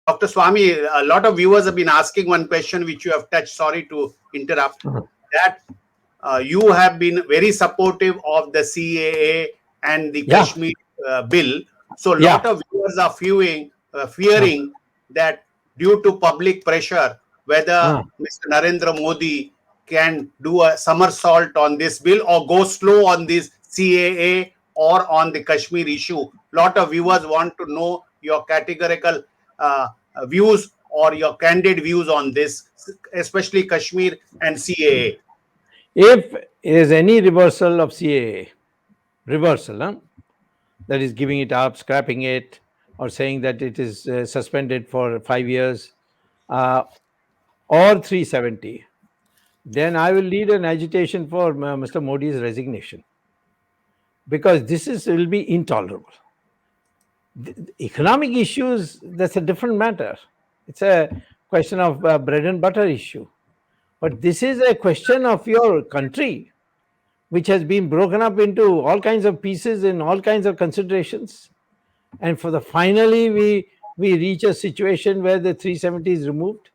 Dr. Swami, a lot of viewers have been asking one question which you have touched. Sorry to interrupt. That you have been very supportive of the CAA and the Yeah, Kashmir bill. So, a lot yeah. of viewers are fearing that due to public pressure, whether Uh, Mr. Narendra Modi can do a somersault on this bill or go slow on this CAA or on the Kashmir issue. Lot of viewers want to know your categorical uh, views or your candid views on this, especially Kashmir and CAA. if there is any reversal of CAA, reversal, that is giving it up, scrapping it, or saying that it is suspended for 5 years, uh, or 370, then I will lead an agitation for Mr. Modi's resignation, because this is will be intolerable. The economic issues, that's a different matter. It's a question of bread and butter issue. But this is a question of your country, which has been broken up into all kinds of pieces and all kinds of considerations. And for the finally, we reach a situation where the 370 is removed.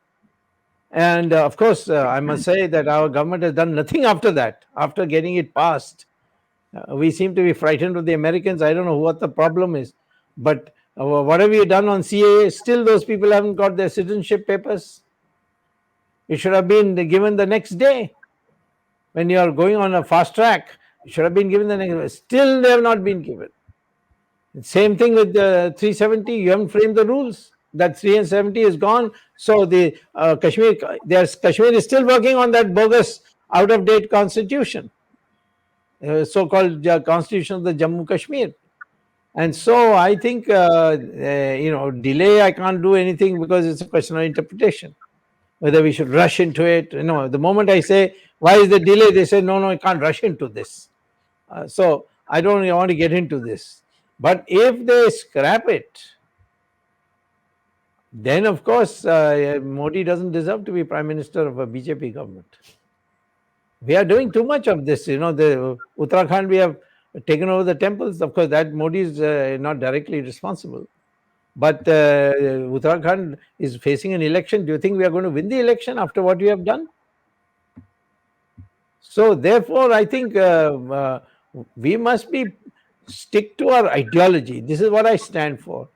And of course, I must say that our government has done nothing after that, after getting it passed. We seem to be frightened of the Americans. I don't know what the problem is. But what have you done on CAA? Still, those people haven't got their citizenship papers. It should have been given the next day. When you are going on a fast track, it should have been given the next day. Still, they have not been given. Same thing with the 370. You haven't framed the rules. That 370 is gone. So the Kashmir is still working on that bogus, out of date constitution, so-called constitution of the Jammu Kashmir. And so I think delay. I can't do anything because it's a question of interpretation. Whether we should rush into it. The moment I say, why is the delay? They say, no, you can't rush into this. So I don't want to get into this. But if they scrap it, then of course Modi doesn't deserve to be Prime Minister of a BJP government. We are doing too much of this. The Uttarakhand, we have taken over the temples. Of course, that Modi is not directly responsible. But Uttarakhand is facing an election. Do you think we are going to win the election after what we have done? So therefore, I think we must stick to our ideology. This is what I stand for.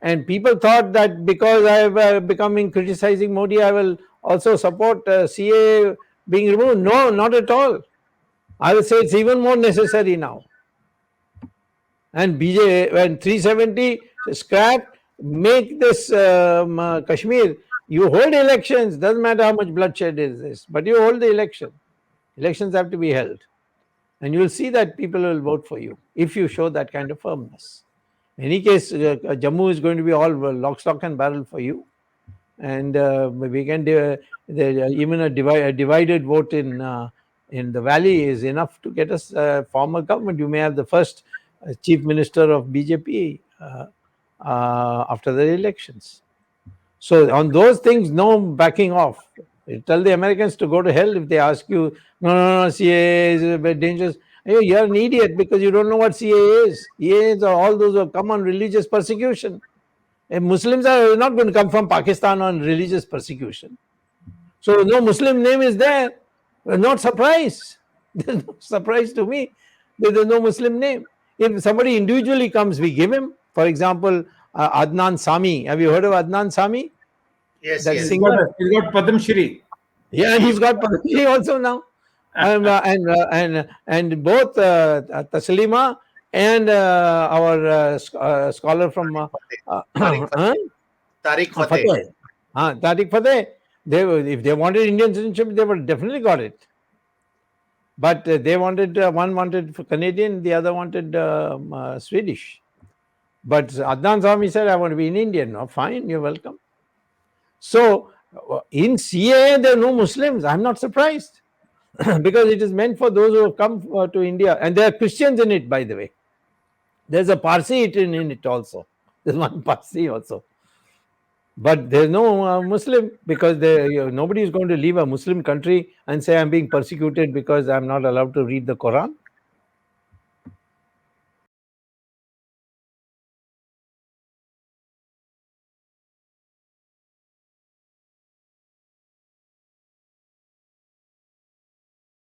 And people thought that because I have become criticizing Modi, I will also support CA being removed. No, not at all. I would say it's even more necessary now. And when 370 scrapped, make this Kashmir, you hold elections, doesn't matter how much bloodshed is this, but you hold the election. Elections have to be held. And you will see that people will vote for you if you show that kind of firmness. In any case, Jammu is going to be all lock, stock and barrel for you. And we can even a divided vote in the valley is enough to get us form a government. You may have the first chief minister of BJP after the elections. So on those things, no backing off. You tell the Americans to go to hell if they ask you, no, CAA is very dangerous. You're an idiot because you don't know what CAA is. CAA are all those who come on religious persecution. And Muslims are not going to come from Pakistan on religious persecution. So no Muslim name is there. We're not surprised. There's no surprise to me. There's no Muslim name. If somebody individually comes, we give him. For example, Adnan Sami. Have you heard of Adnan Sami? Yes, That yes. singer. He's got Padma Shri. Yeah, and he's got Padma Shri also now. And both Taslima and our scholar from Tariq Fateh. Tariq Fateh. If they wanted Indian citizenship, they would definitely got it. But they wanted, one wanted Canadian, the other wanted Swedish. But Adnan Sami said, I want to be an Indian. No, fine, you're welcome. So in CAA, there are no Muslims. I'm not surprised because it is meant for those who have come to India. And there are Christians in it, by the way. There's a Parsi in it also. There's one Parsi also. But there's no Muslim because nobody is going to leave a Muslim country and say I'm being persecuted because I'm not allowed to read the Quran.